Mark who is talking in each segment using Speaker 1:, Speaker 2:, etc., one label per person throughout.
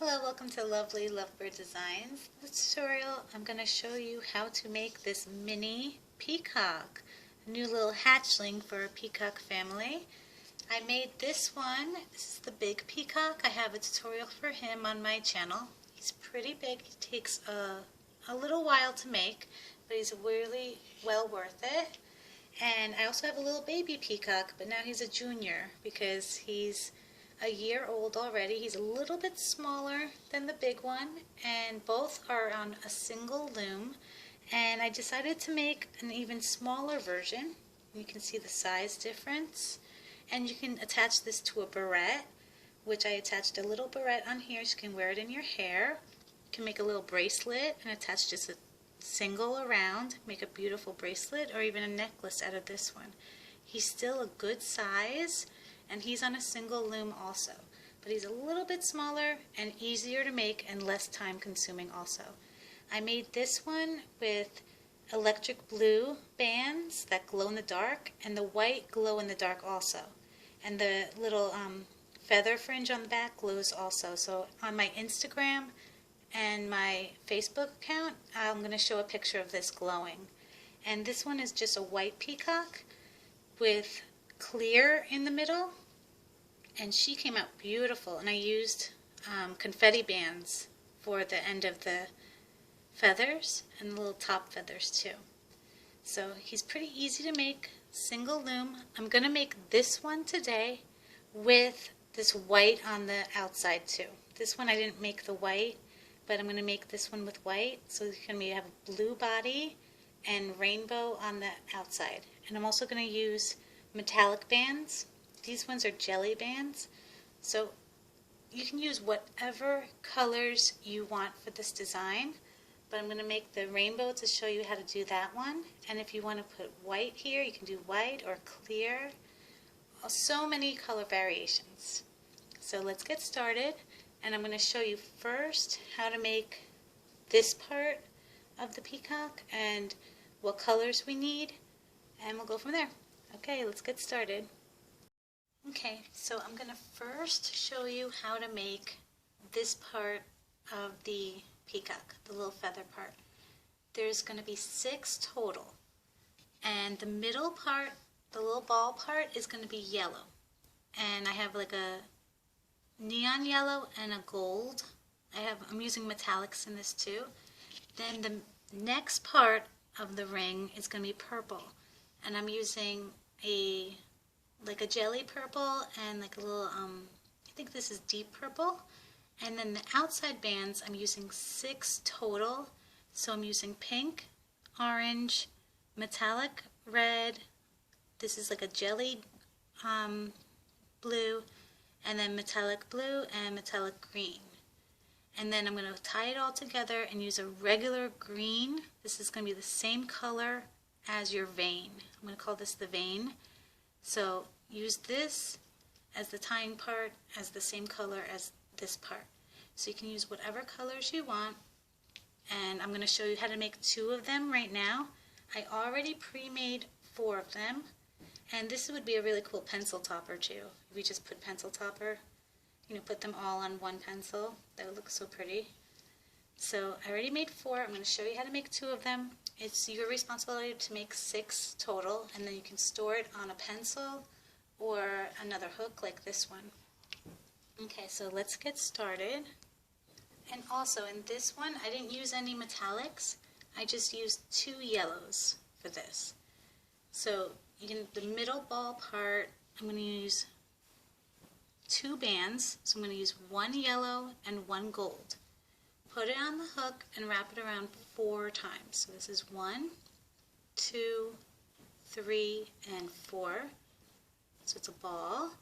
Speaker 1: Hello, welcome to Lovely Lovebird Designs. In this tutorial, I'm going to show you how to make this mini peacock, a new little hatchling for a peacock family. I made this one. This is the big peacock. I have a tutorial for him on my channel. He's pretty big. He takes a little while to make, but he's really well worth it. And I also have a little baby peacock, but now he's a junior because he's a year old already. He's a little bit smaller than the big one, and both are on a single loom. And I decided to make an even smaller version. You can see the size difference. And you can attach this to a barrette, which I attached a little barrette on here so you can wear it in your hair. You can make a little bracelet and attach just a single around, make a beautiful bracelet, or even a necklace out of this one. He's still a good size, and he's on a single loom also, but he's a little bit smaller and easier to make and less time consuming also. I made this one with electric blue bands that glow in the dark and the white glow in the dark also, and the little feather fringe on the back glows also. So on my Instagram and my Facebook account, I'm going to show a picture of this glowing. And this one is just a white peacock with clear in the middle, and she came out beautiful. And I used confetti bands for the end of the feathers and the little top feathers too. So he's pretty easy to make, single loom. I'm going to make this one today with this white on the outside too. This one I didn't make the white, but I'm going to make this one with white, so you can have a blue body and rainbow on the outside. And I'm also going to use metallic bands. These ones are jelly bands, so you can use whatever colors you want for this design, but I'm going to make the rainbow to show you how to do that one. And if you want to put white here, you can do white or clear. So many color variations. So let's get started, and I'm going to show you first how to make this part of the peacock and what colors we need, and we'll go from there. Okay, let's get started. Okay, so I'm going to first show you how to make this part of the peacock, the little feather part. There's going to be 6 total, and the middle part, the little ball part, is going to be yellow. And I have like a neon yellow and a gold. I'm using metallics in this too. Then the next part of the ring is going to be purple, and I'm using a jelly purple and like a little I think this is deep purple. And then the outside bands, I'm using 6 total. So I'm using pink, orange, metallic red, this is like a jelly blue, and then metallic blue and metallic green. And then I'm going to tie it all together and use a regular green. This is going to be the same color as your vein. I'm going to call this the vein. So use this as the tying part as the same color as this part. So you can use whatever colors you want. And I'm going to show you how to make 2 of them right now. I already pre-made 4 of them. And this would be a really cool pencil topper too. If we just put pencil topper, put them all on one pencil. That would look so pretty. So I already made 4. I'm going to show you how to make 2 of them. It's your responsibility to make 6 total, and then you can store it on a pencil or another hook like this one. Okay, so let's get started. And also in this one, I didn't use any metallics. I just used 2 yellows for this. So the middle ball part, I'm going to use 2 bands. So I'm going to use 1 yellow and 1 gold. Put it on the hook and wrap it around 4 times. So this is 1, 2, 3, and 4. So it's a ball.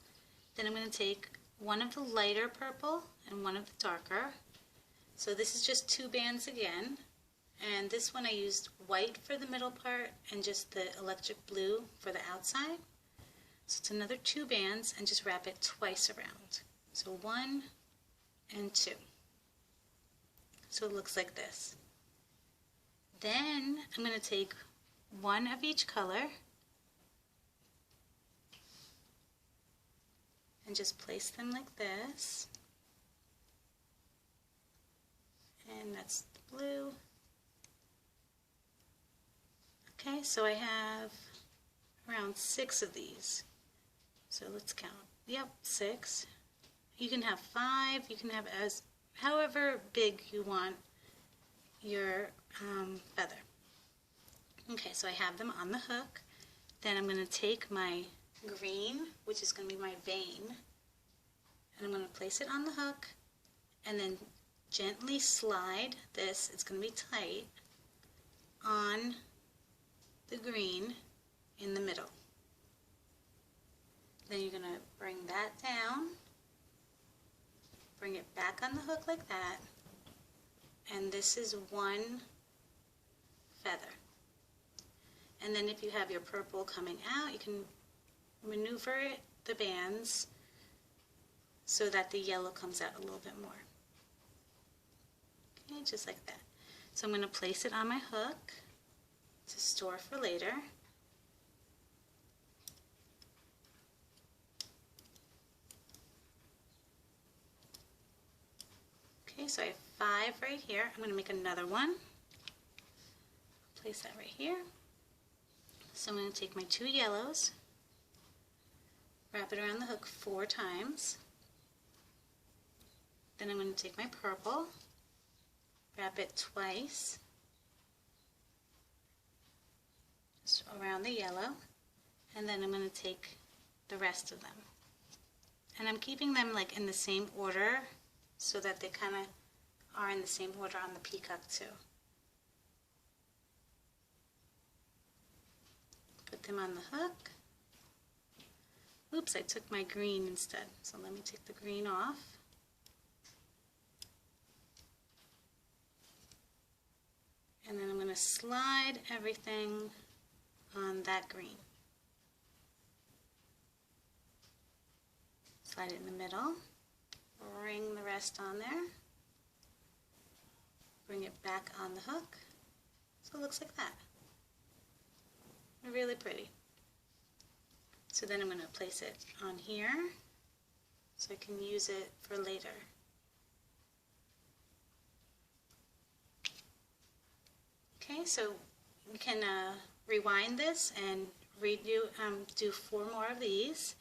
Speaker 1: Then I'm going to take one of the lighter purple and one of the darker. So this is just 2 bands again. And this one I used white for the middle part and just the electric blue for the outside. So it's another 2 bands, and just wrap it twice around. So 1 and 2. So it looks like this. Then I'm going to take 1 of each color and just place them like this. that's the blue. Okay, so I have around 6 of these. So let's count. Yep, 6. You can have 5, you can have as however big you want your feather. Okay, so I have them on the hook. Then I'm going to take my green, which is going to be my vein, and I'm going to place it on the hook and then gently slide this, it's going to be tight, on the green in the middle. Then you're going to bring that down, bring it back on the hook like that, and this is one feather. And then if you have your purple coming out, you can maneuver the bands so that the yellow comes out a little bit more. Okay, just like that. So I'm going to place it on my hook to store for later. Okay, so I have 5 right here. I'm going to make another one. Place that right here. So I'm going to take my 2 yellows, wrap it around the hook 4 times. Then I'm going to take my purple, wrap it twice, just around the yellow, and then I'm going to take the rest of them. And I'm keeping them like in the same order so that they kind of are in the same order on the peacock too. Put them on the hook. Oops, I took my green instead, so let me take the green off. And then I'm going to slide everything on that green. Slide it in the middle, bring the rest on there, bring it back on the hook, so it looks like that. Really pretty. So then I'm going to place it on here so I can use it for later. Okay, so we can rewind this and do 4 more of these.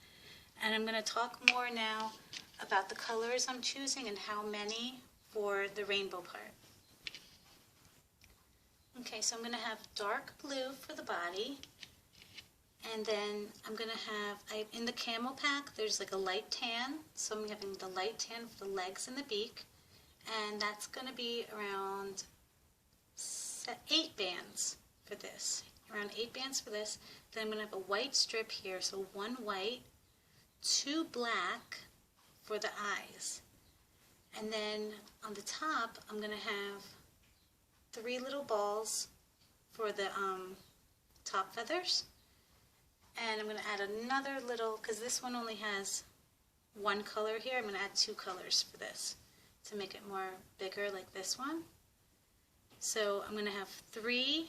Speaker 1: And I'm going to talk more now about the colors I'm choosing and how many for the rainbow part. Okay, so I'm going to have dark blue for the body, and then I'm going to have, in the camel pack, there's like a light tan, so I'm having the light tan for the legs and the beak, and that's going to be around 8 bands for this, around 8 bands for this. Then I'm going to have a white strip here, so 1 white, 2 black for the eyes, and then on the top I'm going to have 3 little balls for the top feathers, and I'm going to add another little, because this one only has 1 color here, I'm going to add 2 colors for this to make it more bigger like this one. So I'm going to have 3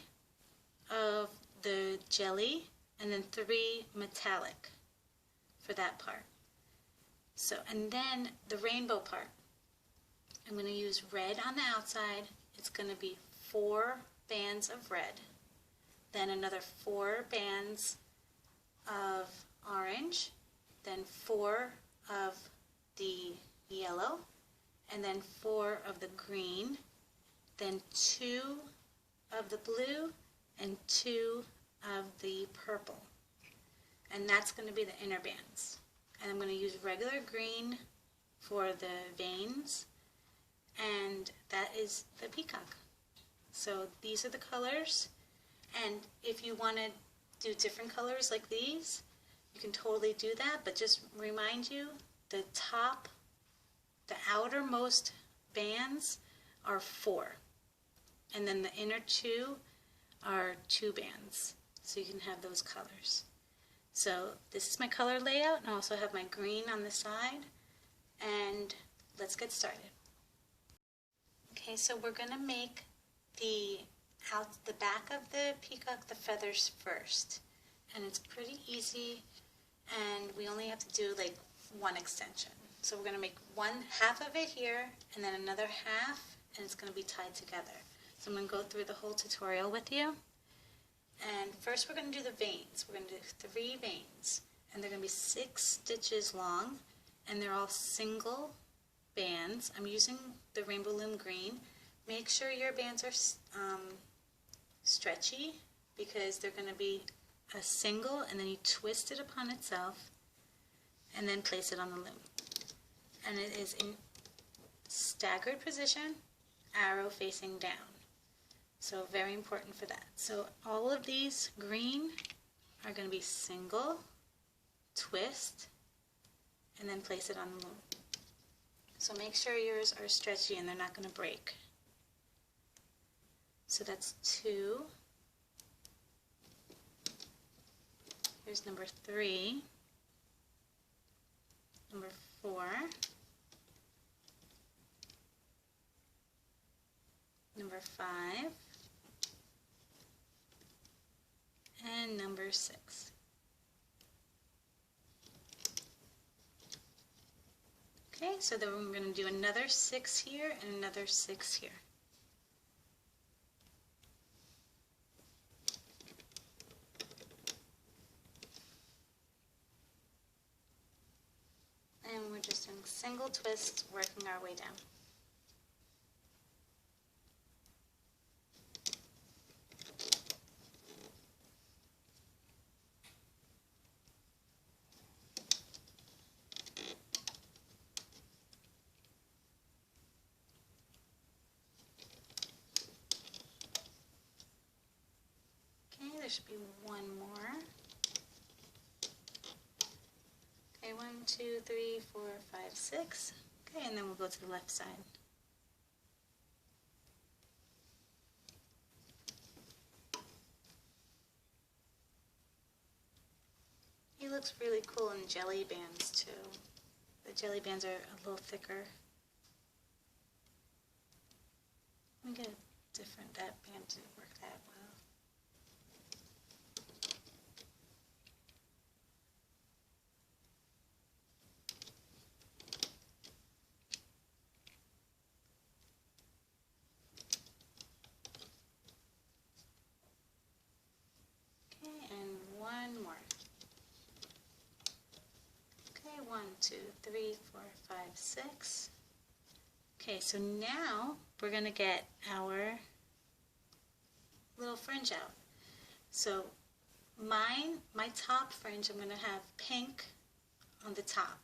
Speaker 1: of the jelly and then 3 metallic for that part. So, and then the rainbow part, I'm going to use red on the outside. It's going to be 4 bands of red, then another 4 bands of orange, then 4 of the yellow, and then 4 of the green, then 2 of the blue, and 2 of the purple. And that's going to be the inner bands. And I'm going to use regular green for the veins, and that is the peacock. So these are the colors, and if you want to do different colors like these, you can totally do that, but just remind you, the top, the outermost bands are 4, and then the inner 2 are 2 bands, so you can have those colors. So this is my color layout, and I also have my green on the side, and let's get started. Okay, so we're going to make the back of the peacock, the feathers first, and it's pretty easy, and we only have to do like 1 extension. So we're going to make half of it here, and then another half and it's going to be tied together. So I'm going to go through the whole tutorial with you. And first we're going to do the veins. We're going to do 3 veins, and they're going to be 6 stitches long, and they're all single bands. I'm using the Rainbow Loom Green. Make sure your bands are stretchy, because they're going to be a single, and then you twist it upon itself and then place it on the loom. And it is in staggered position, arrow facing down. So very important for that. So all of these green are going to be single, twist, and then place it on the loom. So make sure yours are stretchy and they're not going to break. So that's 2. Here's number 3, number 4, number 5, and number 6. Okay, so then we're going to do another 6 here and another 6 here. And we're just doing single twists, working our way down. Okay, there should be one more. Okay, 1, 2, 3, 4, 5, 6. Okay, and then we'll go to the left side. He looks really cool in jelly bands too. The jelly bands are a little thicker. Let me get a different, that band didn't work that well. Okay, and one more. Okay, 1, 2, 3, 4, 5, 6. Okay, so now we're going to get our little fringe out. So my top fringe, I'm going to have pink on the top.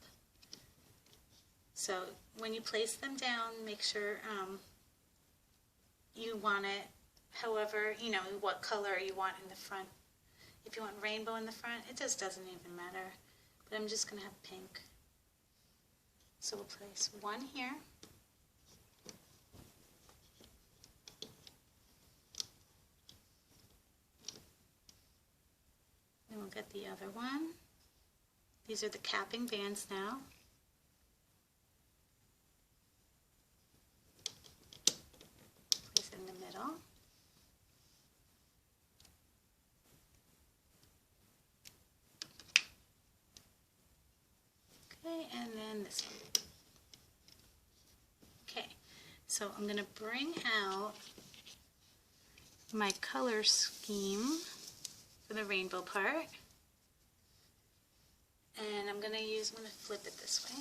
Speaker 1: So when you place them down, make sure you want it however, you know, what color you want in the front. If you want rainbow in the front, it just doesn't even matter. But I'm just going to have pink. So we'll place one here. Then we'll get the other one. These are the capping bands now. Place it in the middle. Okay, and then this one. Okay, so I'm going to bring out my color scheme for the rainbow part. And I'm going to flip it this way.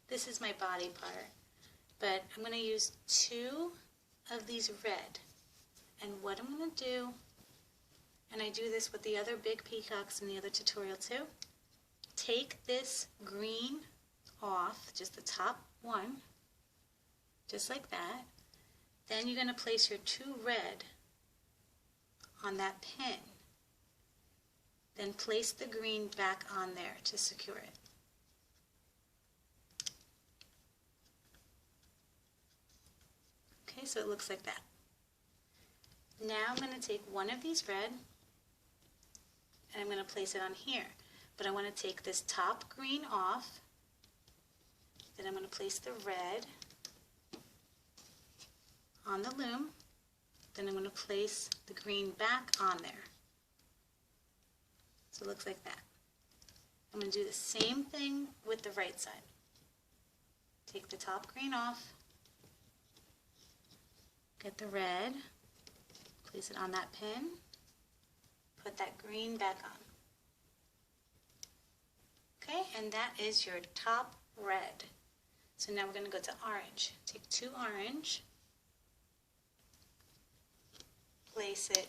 Speaker 1: This is my body part, but I'm going to use 2 of these red. And what I'm going to do, and I do this with the other big peacocks in the other tutorial too, take this green off, just the top one, just like that. Then you're going to place your 2 red on that pin. Then place the green back on there to secure it. Okay, so it looks like that. Now I'm going to take one of these red and I'm going to place it on here. But I want to take this top green off. Then I'm going to place the red on the loom. Then I'm going to place the green back on there. So it looks like that. I'm going to do the same thing with the right side. take the top green off, get the red, place it on that pin, put that green back on. Okay, and that is your top red. So now we're going to go to orange. Take 2 orange, place it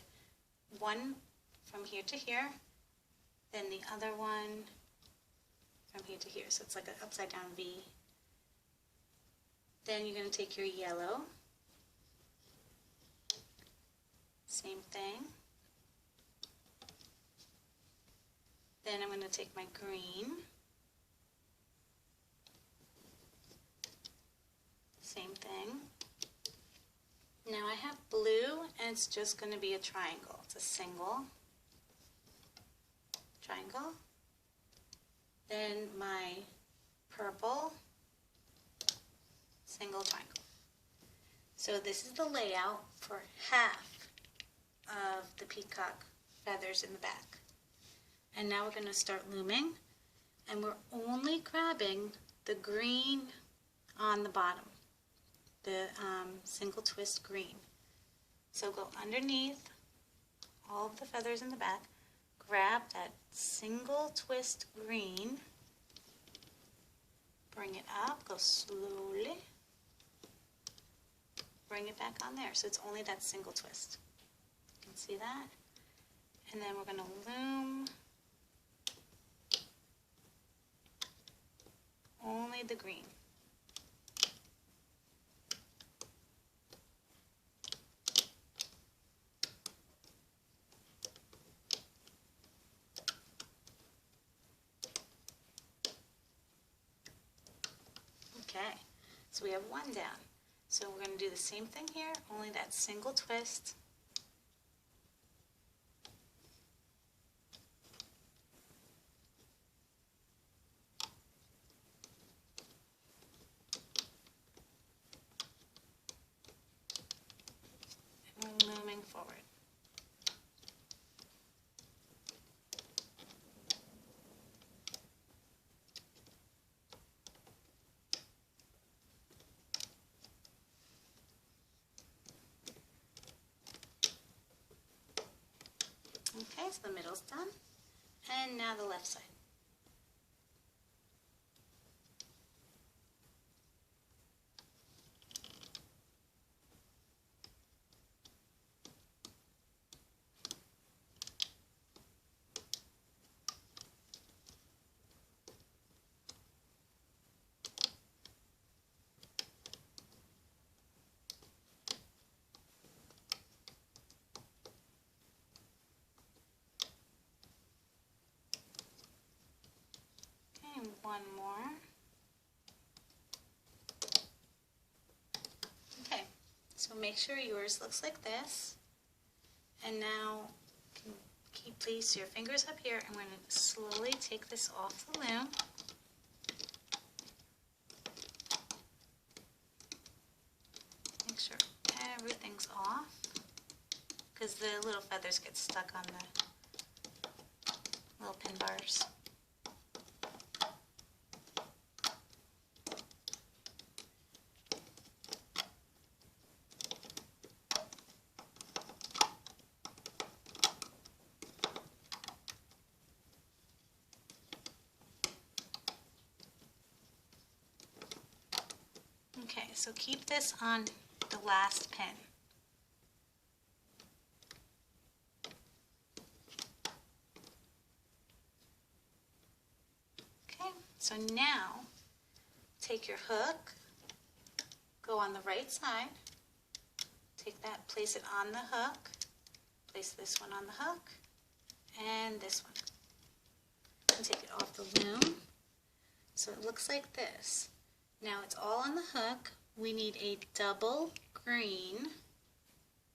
Speaker 1: one from here to here, then the other one from here to here. So it's like an upside down V. Then you're going to take your yellow, same thing. Then I'm going to take my green, same thing. Now I have blue, and it's just going to be a triangle. It's a single triangle. Then my purple, single triangle. So this is the layout for half of the peacock feathers in the back. And now we're going to start looming, and we're only grabbing the green on the bottom, the single twist green. So go underneath all of the feathers in the back, grab that single twist green, bring it up, go slowly, bring it back on there. So it's only that single twist. You can see that? And then we're going to loom only the green. Okay, so we have 1 down. So we're going to do the same thing here, only that single twist. And we're looming forward. Okay, so the middle's done. And now the left side. Okay, 1 more. Okay, so make sure yours looks like this. And now you can place your fingers up here, and we're going to slowly take this off the loom. Make sure everything's off, because the little feathers get stuck on the little pin bars. Okay, so keep this on the last pin. Okay, so now take your hook, go on the right side, take that, place it on the hook, place this one on the hook, and this one. And take it off the loom. So it looks like this. Now it's all on the hook. We need a double green,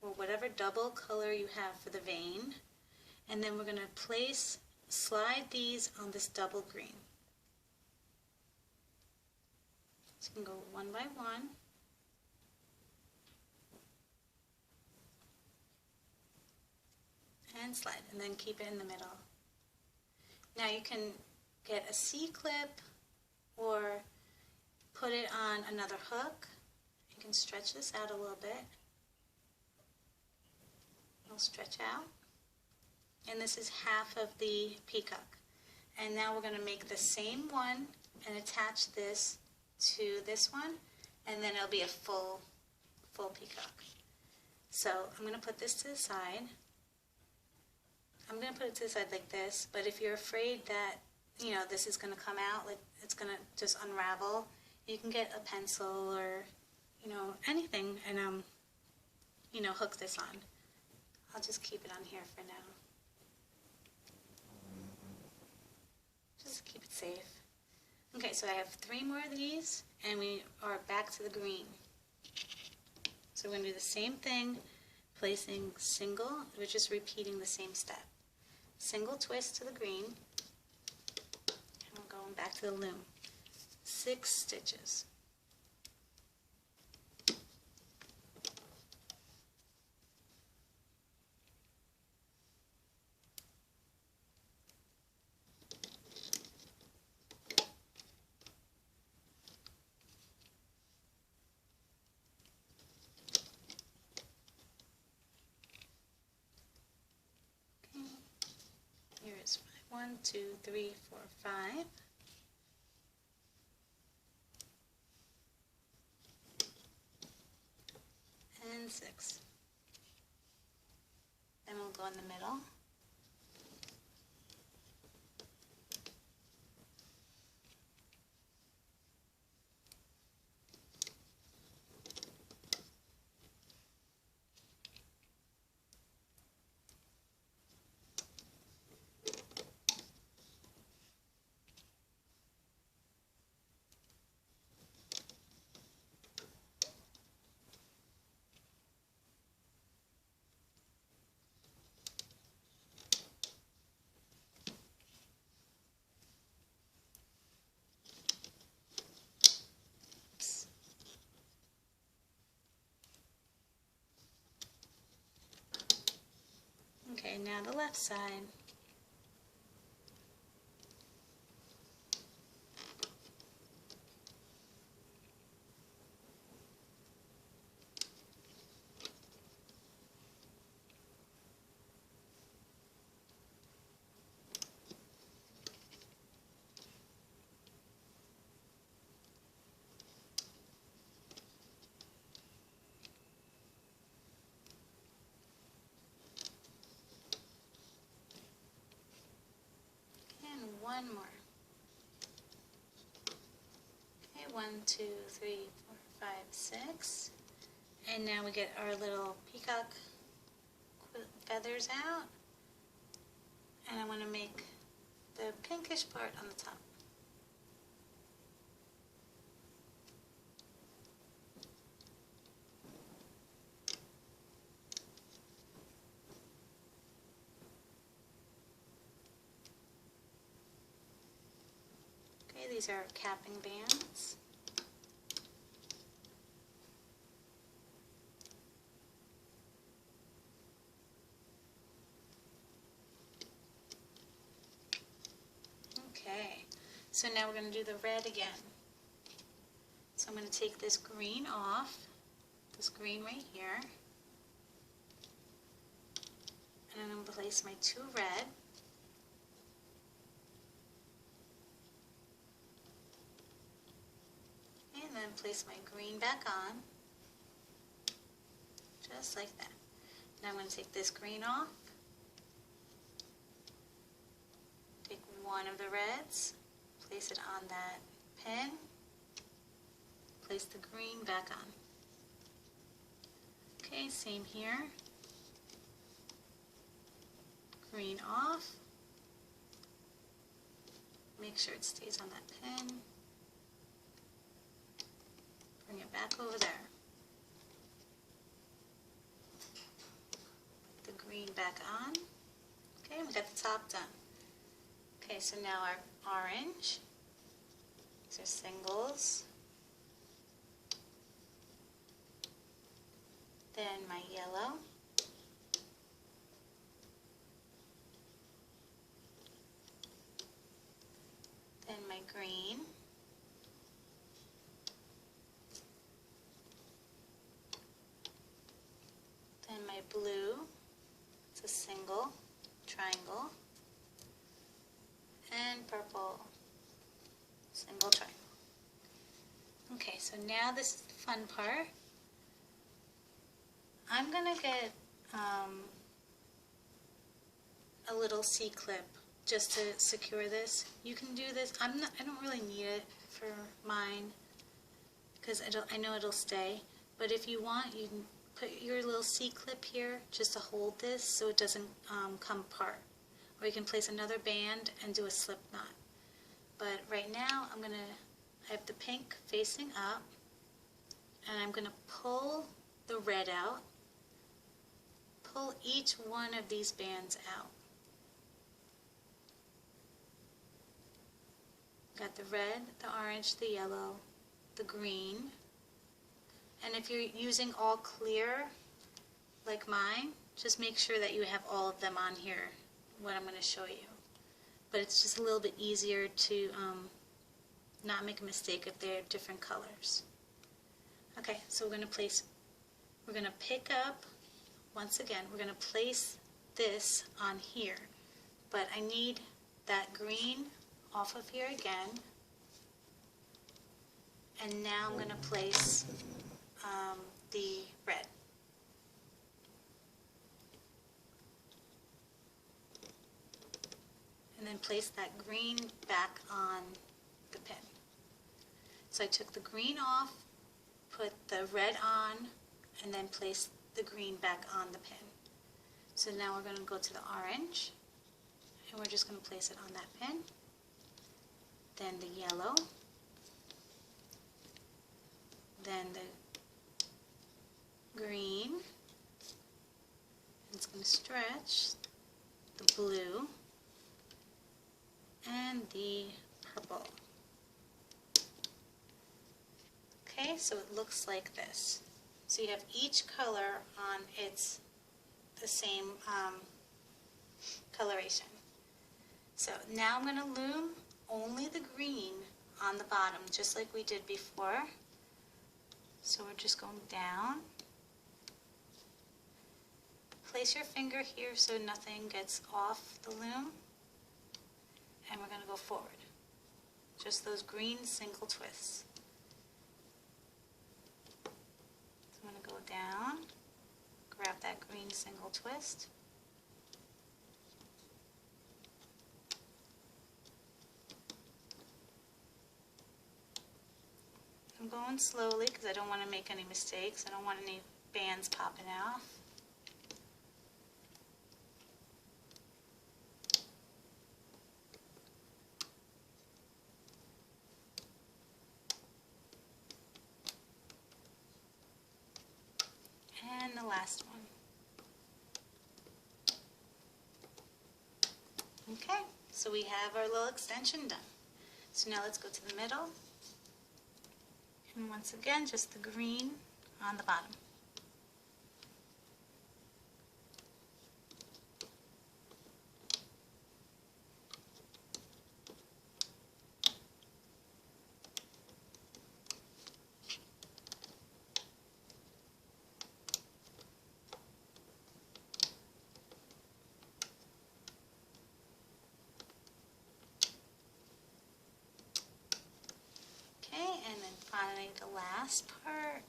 Speaker 1: or whatever double color you have for the vein. And then we're going to slide these on this double green. So you can go 1 by 1. And slide, and then keep it in the middle. Now you can get a C-clip, or put it on another hook. You can stretch this out a little bit. It'll stretch out. And this is half of the peacock. And now we're going to make the same one and attach this to this one, and then it'll be a full peacock. So I'm going to put this to the side. I'm going to put it to the side like this, but if you're afraid that, you know, this is going to come out, like it's going to just unravel, you can get a pencil or, you know, anything and, you know, hook this on. I'll just keep it on here for now. Just keep it safe. Okay, so I have 3 more of these, and we are back to the green. So we're going to do the same thing, placing single, we're just repeating the same step. Single twist to the green, and we're going back to the loom. 6 stitches. Here is 5. 1, 2, 3, 4, 5. And 6. Then we'll go in the middle. Okay, now the left side. One more. Okay, 1, 2, 3, 4, 5, 6. And now we get our little peacock feathers out. And I want to make the pinkish part on the top. These are capping bands. Okay, so now we're going to do the red again. So I'm going to take this green off, this green right here, and I'm going to place my 2 red. And then place my green back on, just like that. Now I'm going to take this green off, take one of the reds, place it on that pin, place the green back on. Okay, same here. Green off, make sure it stays on that pin. Bring it back over there. Put the green back on. Okay, we got the top done. Okay, so now our orange. These are singles. Then my yellow. Then my green. blue, it's a single triangle, and purple, single triangle. Okay, so now this is the fun part. I'm gonna get a little C-clip just to secure this. You can do this. I don't really need it for mine because I know it'll stay. But if you want, you can put your little C-clip here just to hold this so it doesn't come apart. Or you can place another band and do a slip knot. But right now I have the pink facing up, and I'm gonna pull the red out. Pull each one of these bands out. Got the red, the orange, the yellow, the green. And if you're using all clear, like mine, just make sure that you have all of them on here, what I'm going to show you. But it's just a little bit easier to not make a mistake if they're different colors. Okay, so we're going to pick up, once again, we're going to place this on here. But I need that green off of here again. And now I'm going to place the red. And then place that green back on the pin. So I took the green off, put the red on, and then place the green back on the pin. So now we're going to go to the orange, and we're just going to place it on that pin. Then the yellow, then the green, it's going to stretch, the blue, and the purple. Okay, so it looks like this. So you have each color on the same coloration. So now I'm going to loom only the green on the bottom, just like we did before. So we're just going down. Place your finger here so nothing gets off the loom. And we're going to go forward. Just those green single twists. So I'm going to go down, grab that green single twist. I'm going slowly because I don't want to make any mistakes. I don't want any bands popping off. And the last one. Okay, so we have our little extension done. So now let's go to the middle. And once again, just the green on the bottom. And then finally the last part.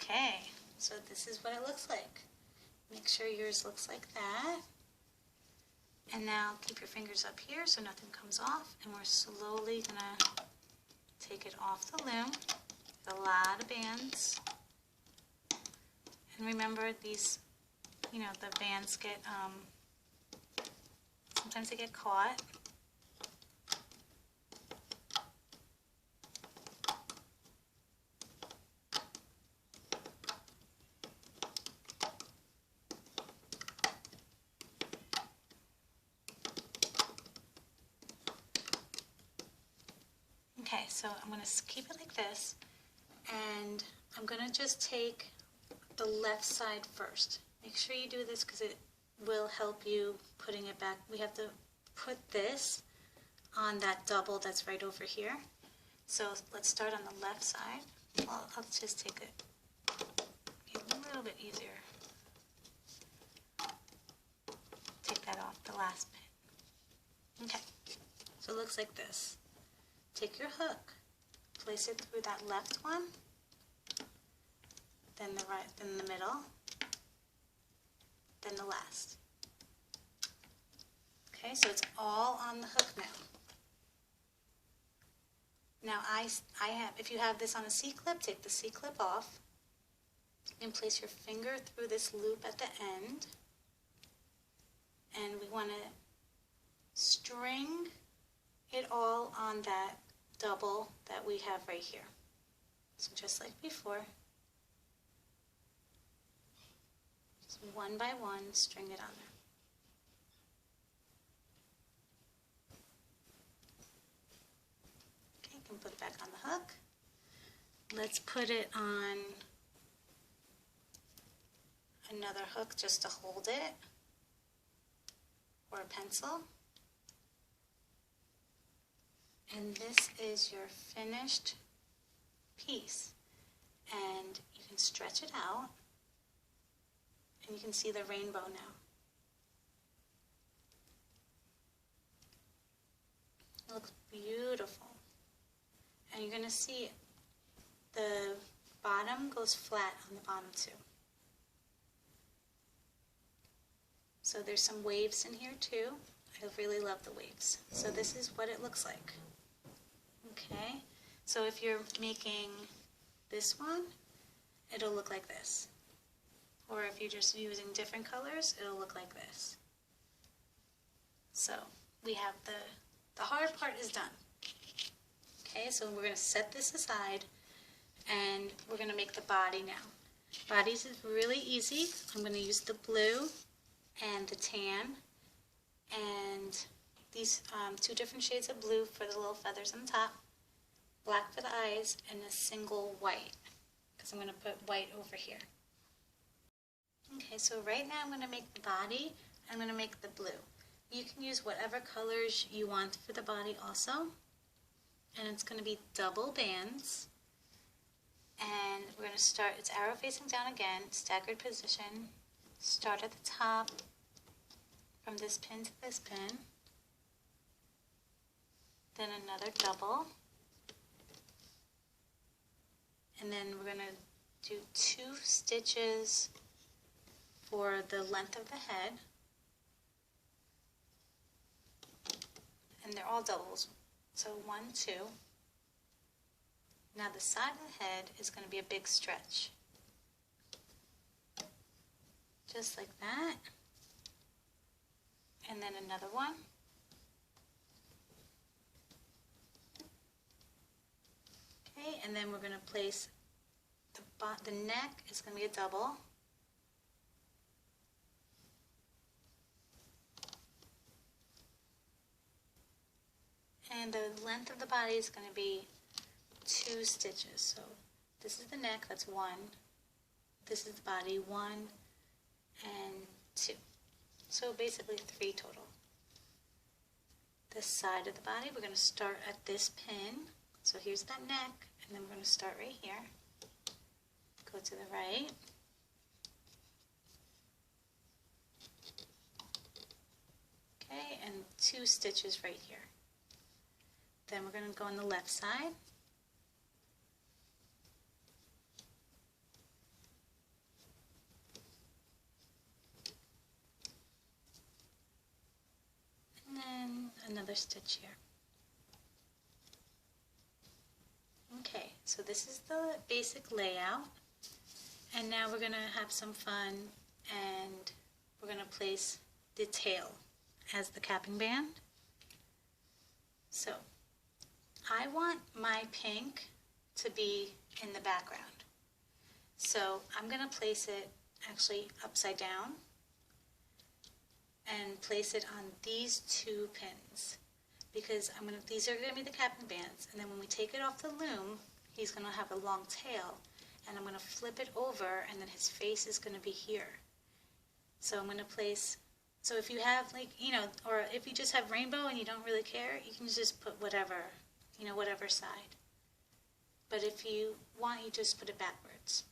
Speaker 1: Okay, so this is what it looks like. Make sure yours looks like that. And now keep your fingers up here so nothing comes off. And we're slowly going to take it off the loom. A lot of bands. And remember these, the bands get, sometimes they get caught. so I'm going to keep it like this, and I'm going to just take the left side first. Make sure you do this because it will help you putting it back. We have to put this on that double that's right over here. So let's start on the left side. Well, I'll just take it a little bit easier. Take that off, the last pin. Okay, so it looks like this. Take your hook, place it through that left one, then the right, then the middle, then the last. Okay, so it's all on the hook now. Now I have, if you have this on a C-clip, take the C-clip off and place your finger through this loop at the end. And we want to string it all on that double that we have right here. So just like before, just one by one, string it on there. Okay, you can put it back on the hook. Let's put it on another hook just to hold it, or a pencil. And this is your finished piece. And you can stretch it out, and you can see the rainbow now. It looks beautiful. And you're going to see the bottom goes flat on the bottom too. So there's some waves in here too. I really love the waves. So this is what it looks like. Okay, so if you're making this one, it'll look like this. Or if you're just using different colors, it'll look like this. So we have the hard part is done. Okay, so we're going to set this aside, and we're going to make the body now. Bodies is really easy. I'm going to use the blue and the tan, and these two different shades of blue for the little feathers on the top, black for the eyes, and a single white, because I'm going to put white over here. Okay, so right now I'm going to make the body. I'm going to make the blue. You can use whatever colors you want for the body also, and it's going to be double bands. And we're going to start, it's arrow facing down again, staggered position. Start at the top, from this pin to this pin, then another double, and then we're going to do 2 stitches for the length of the head, and they're all doubles, so 1, 2. Now the side of the head is going to be a big stretch. Just like that, and then another one, okay, and then we're going to place the neck is going to be a double, and the length of the body is going to be 2 stitches. So this is the neck, that's 1, this is the body, 1 and 2. So basically 3 total. This side of the body, we're going to start at this pin. So here's that neck, and then we're going to start right here. Go to the right. Okay, and 2 stitches right here. Then we're going to go on the left side. Another stitch here. Okay, so this is the basic layout, and now we're going to have some fun, and we're going to place the tail as the capping band. So I want my pink to be in the background, so I'm going to place it actually upside down and place it on these 2 pins. because these are gonna be the captain bands, and then when we take it off the loom, he's gonna have a long tail, and I'm gonna flip it over, and then his face is gonna be here. So I'm gonna place, so if you have like, or if you just have rainbow and you don't really care, you can just put whatever, whatever side. But if you want, you just put it backwards.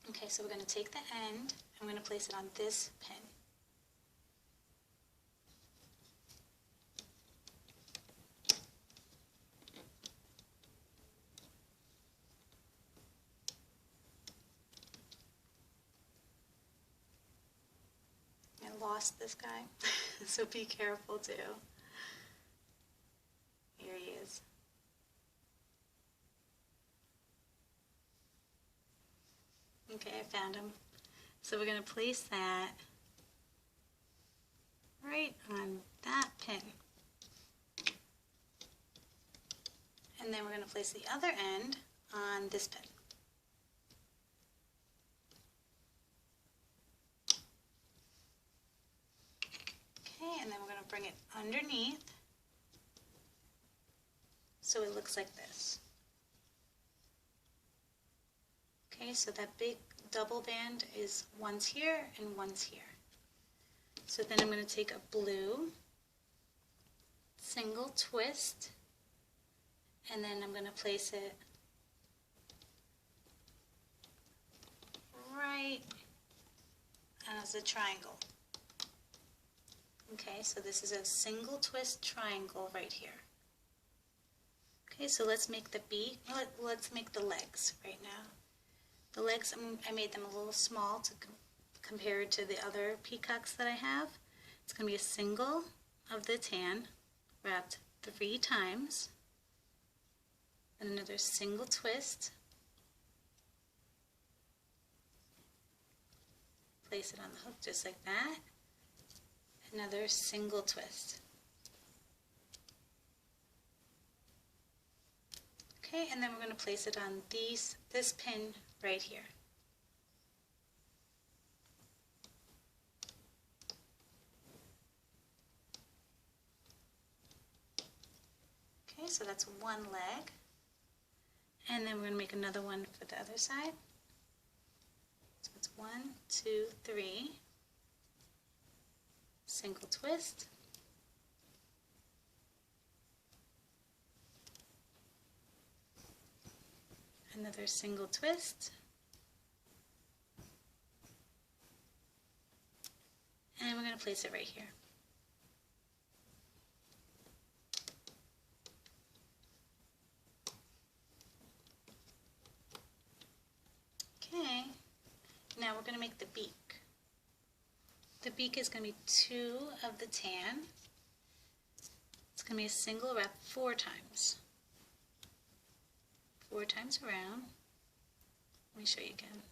Speaker 1: Okay, so we're gonna take the end, I'm gonna place it on this pin. Lost this guy, so be careful too. Here he is. Okay, I found him. So we're going to place that right on that pin. And then we're going to place the other end on this pin. Okay, and then we're going to bring it underneath so it looks like this. Okay, so that big double band is one's here and one's here. So then I'm going to take a blue single twist, and then I'm going to place it right as a triangle. Okay, so this is a single twist triangle right here. Okay, so let's make the beak, let's make the legs right now. The legs, I made them a little small to compare to the other peacocks that I have. It's going to be a single of the tan wrapped 3 times, and another single twist. Place it on the hook just like that. Another single twist. Okay, and then we're going to place it on this pin right here. Okay, so that's one leg. And then we're going to make another one for the other side. So it's 1, 2, 3. Single twist. Another single twist. And we're going to place it right here. Okay, now we're going to make the beak. The beak is going to be 2 of the tan. It's going to be a single wrap 4 times. 4 times around. Let me show you again.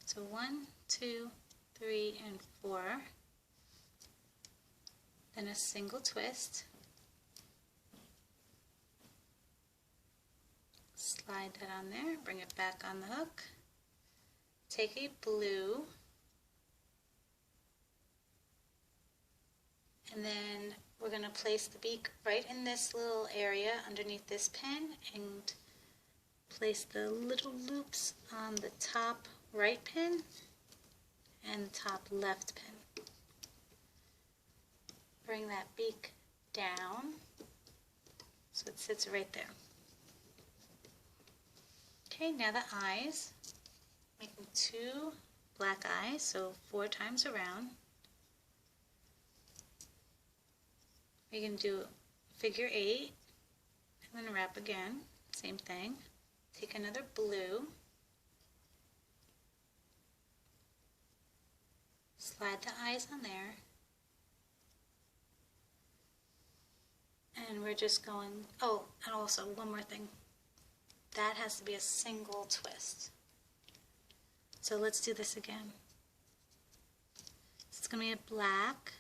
Speaker 1: So 1, 2, 3, and 4. Then a single twist. Slide that on there, bring it back on the hook. Take a blue, and then we're going to place the beak right in this little area underneath this pin and place the little loops on the top right pin and the top left pin. Bring that beak down so it sits right there. Okay, now the eyes. Making 2 black eyes, so 4 times around. We can do figure 8 and then wrap again, same thing. Take another blue, slide the eyes on there, and we're just going, oh, and also one more thing, that has to be a single twist. So let's do this again. So it's going to be a black,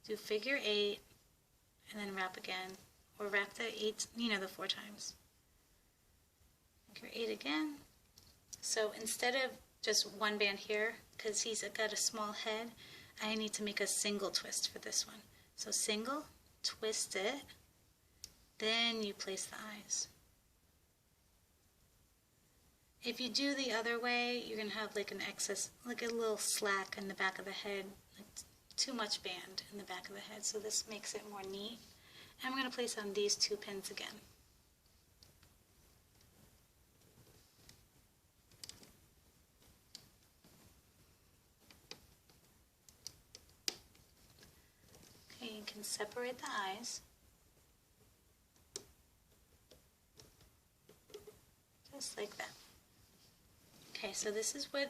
Speaker 1: do figure 8, and then wrap again, or wrap the 8, the 4 times. Figure 8 again. So instead of just one band here, because he's got a small head, I need to make a single twist for this one. So single, twist it, then you place the eyes. If you do the other way, you're going to have like an excess, like a little slack in the back of the head, like too much band in the back of the head, so this makes it more neat. And I'm going to place on these 2 pins again. Okay, you can separate the eyes. Just like that. Okay, so this is what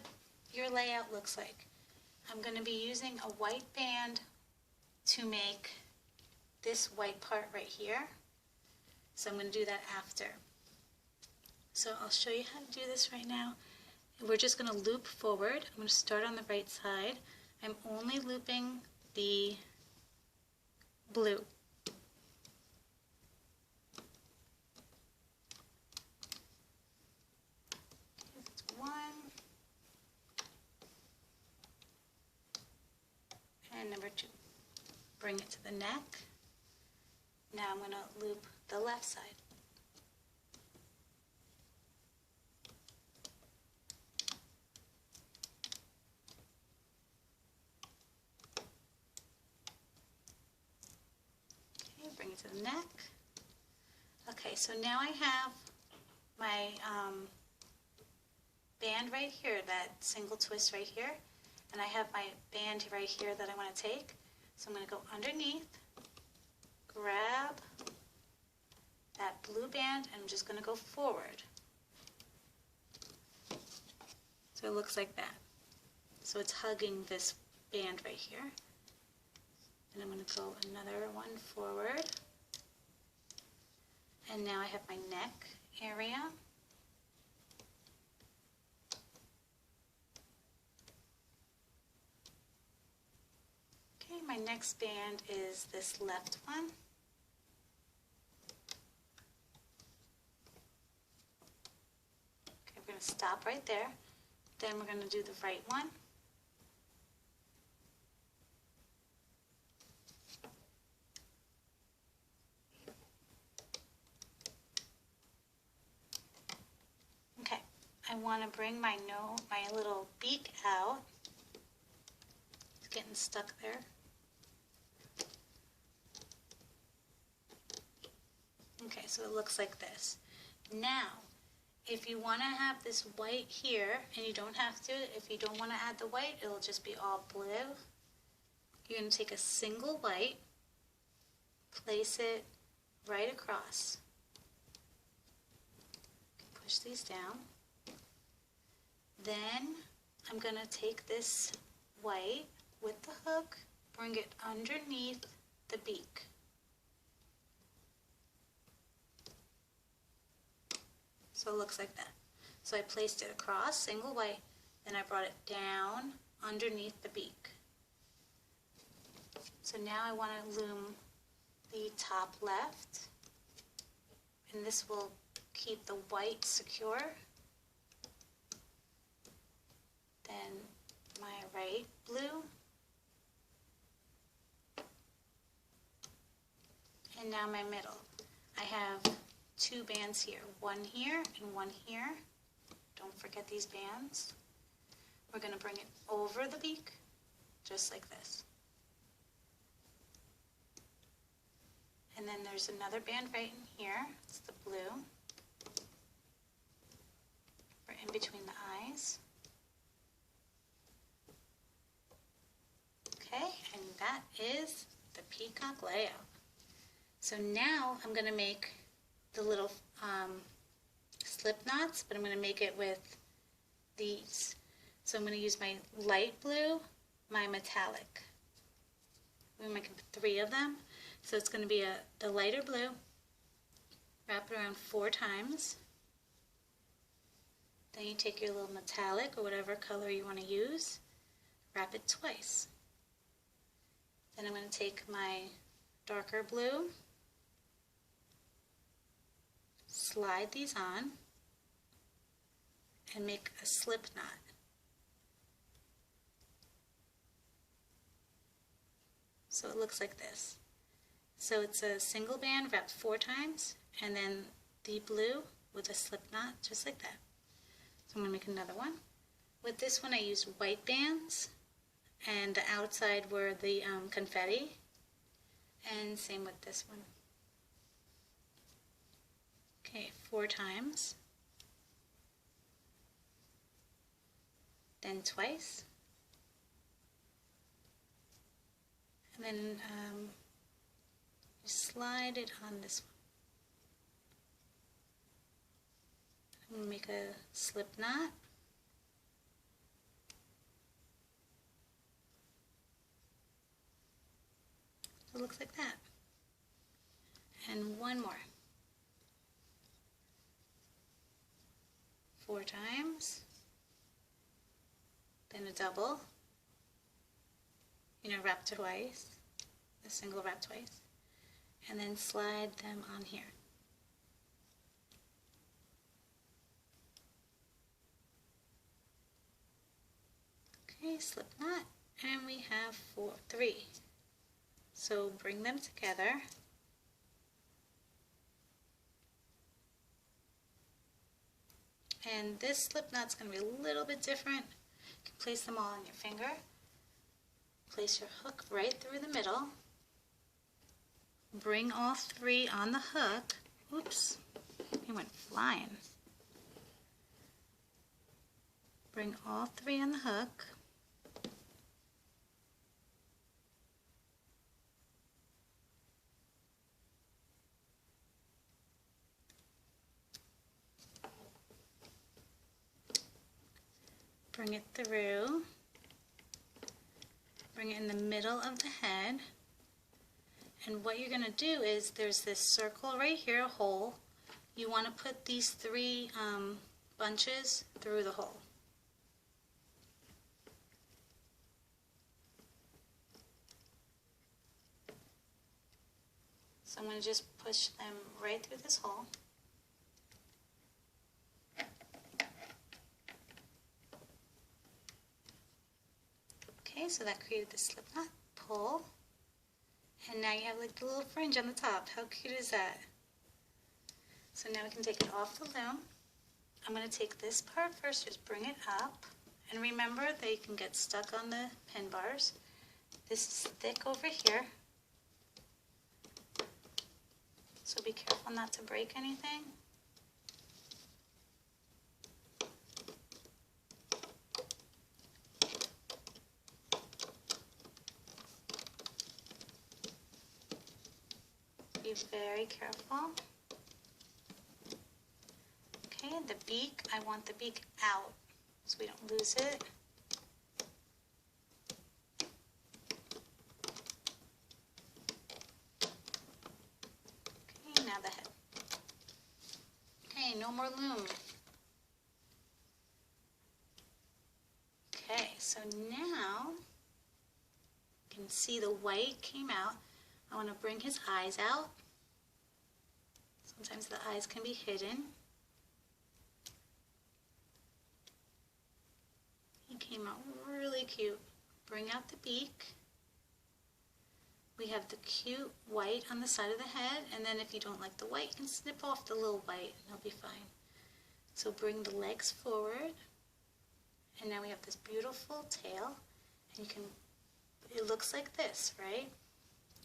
Speaker 1: your layout looks like. I'm going to be using a white band to make this white part right here. So I'm going to do that after. So I'll show you how to do this right now. We're just going to loop forward. I'm going to start on the right side. I'm only looping the blue. That's 1. And number 2. Bring it to the neck. Now I'm going to loop the left side. Okay, bring it to the neck. Okay, so now I have my band right here, that single twist right here, and I have my band right here that I want to take. So I'm going to go underneath, grab that blue band, and I'm just going to go forward. So it looks like that. So it's hugging this band right here. And I'm going to go another one forward. And now I have my neck area. Okay, my next band is this left one. Okay, we're going to stop right there. Then we're going to do the right one. Okay, I want to bring my little beak out. It's getting stuck there. Okay, so it looks like this. Now, if you want to have this white here, and you don't have to, if you don't want to add the white, it'll just be all blue. You're going to take a single white, place it right across. Push these down. Then I'm going to take this white with the hook, bring it underneath the beak. So it looks like that. So I placed it across, single white, then I brought it down underneath the beak. So now I want to loom the top left, and this will keep the white secure. Then my right blue, and now my middle. I have 2 bands here, one here and one here. Don't forget these bands. We're going to bring it over the beak, just like this. And then there's another band right in here. It's the blue. We're in between the eyes. Okay, and that is the peacock layout. So now I'm going to make the little slip knots, but I'm going to make it with these. So I'm going to use my light blue, my metallic. We're making 3 of them. So it's going to be the lighter blue, wrap it around 4 times. Then you take your little metallic or whatever color you want to use, wrap it twice. Then I'm going to take my darker blue, slide these on, and make a slip knot. So it looks like this. So it's a single band wrapped 4 times, and then the blue with a slip knot, just like that. So I'm going to make another one. With this one I used white bands, and the outside were the confetti, and same with this one. Okay, 4 times, then twice, and then you slide it on this one. I'm going to make a slip knot. It looks like that. And one more. 4 times, then a double, wrap twice, a single wrap twice, and then slide them on here. Okay, slip knot, and we have 3. So bring them together. And this slip knot's going to be a little bit different. You can place them all on your finger. Place your hook right through the middle. Bring all 3 on the hook. Oops, he went flying. Bring all 3 on the hook. Bring it through, bring it in the middle of the head, and what you're going to do is there's this circle right here, a hole. You want to put these 3 bunches through the hole. So I'm going to just push them right through this hole. Okay, so that created the slip knot, pull, and now you have like the little fringe on the top. How cute is that? So now we can take it off the loom. I'm going to take this part first, just bring it up, and remember they can get stuck on the pin bars. This is thick over here, so be careful not to break anything. Be very careful. Okay, the beak, I want the beak out so we don't lose it. Okay, now the head. Okay, no more loom. Okay, so now you can see the white came out. I want to bring his eyes out. Sometimes the eyes can be hidden. He came out really cute. Bring out the beak. We have the cute white on the side of the head, and then if you don't like the white, you can snip off the little white and it'll be fine. So bring the legs forward, and now we have this beautiful tail, and it looks like this, right?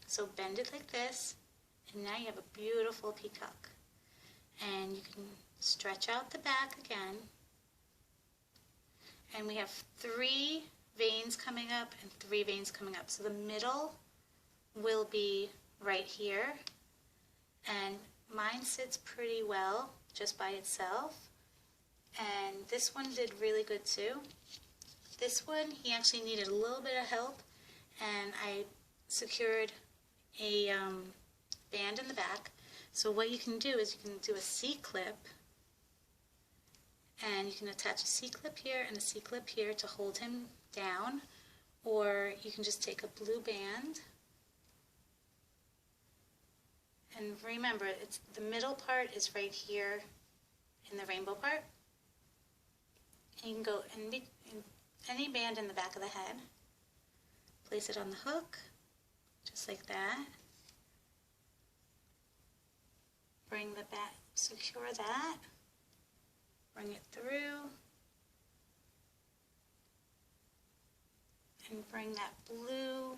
Speaker 1: So bend it like this, and now you have a beautiful peacock. And you can stretch out the back again. And we have 3 veins coming up and 3 veins coming up. So the middle will be right here. And mine sits pretty well just by itself. And this one did really good too. This one, he actually needed a little bit of help, and I secured a band in the back. So what you can do is you can do a C-clip, and you can attach a C-clip here and a C-clip here to hold him down, or you can just take a blue band, and remember, the middle part is right here in the rainbow part. And you can go in any band in the back of the head, place it on the hook, just like that, bring the back, secure that, bring it through, and bring that blue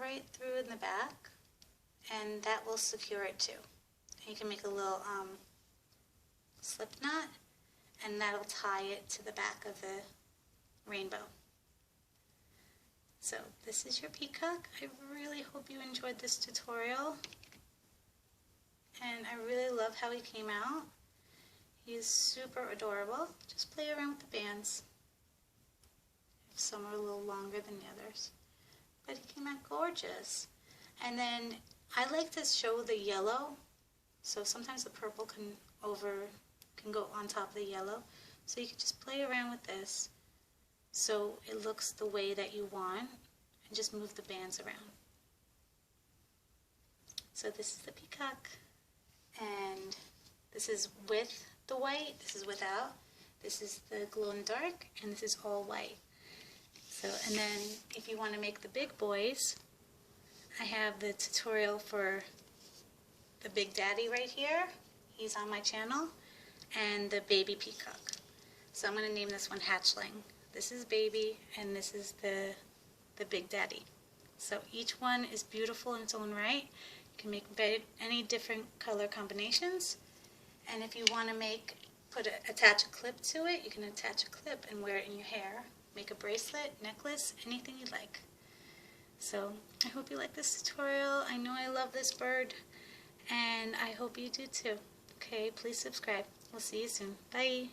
Speaker 1: right through in the back, and that will secure it too. And you can make a little slip knot, and that'll tie it to the back of the rainbow. So this is your peacock. I really hope you enjoyed this tutorial, and I really love how he came out. He's super adorable. Just play around with the bands. Some are a little longer than the others, but he came out gorgeous. And then I like to show the yellow, so sometimes the purple can go on top of the yellow. So you can just play around with this so it looks the way that you want, and just move the bands around. So this is the peacock, and this is with the white, this is without, this is the glow in the dark, and this is all white. So, and then if you want to make the big boys, I have the tutorial for the Big Daddy right here. He's on my channel, and the baby peacock. So I'm going to name this one Hatchling. This is baby, and this is the Big Daddy. So each one is beautiful in its own right. You can make any different color combinations, and if you want to attach a clip to it, you can attach a clip and wear it in your hair. Make a bracelet, necklace, anything you like. So I hope you like this tutorial. I know I love this bird, and I hope you do too. Okay, please subscribe. We'll see you soon. Bye.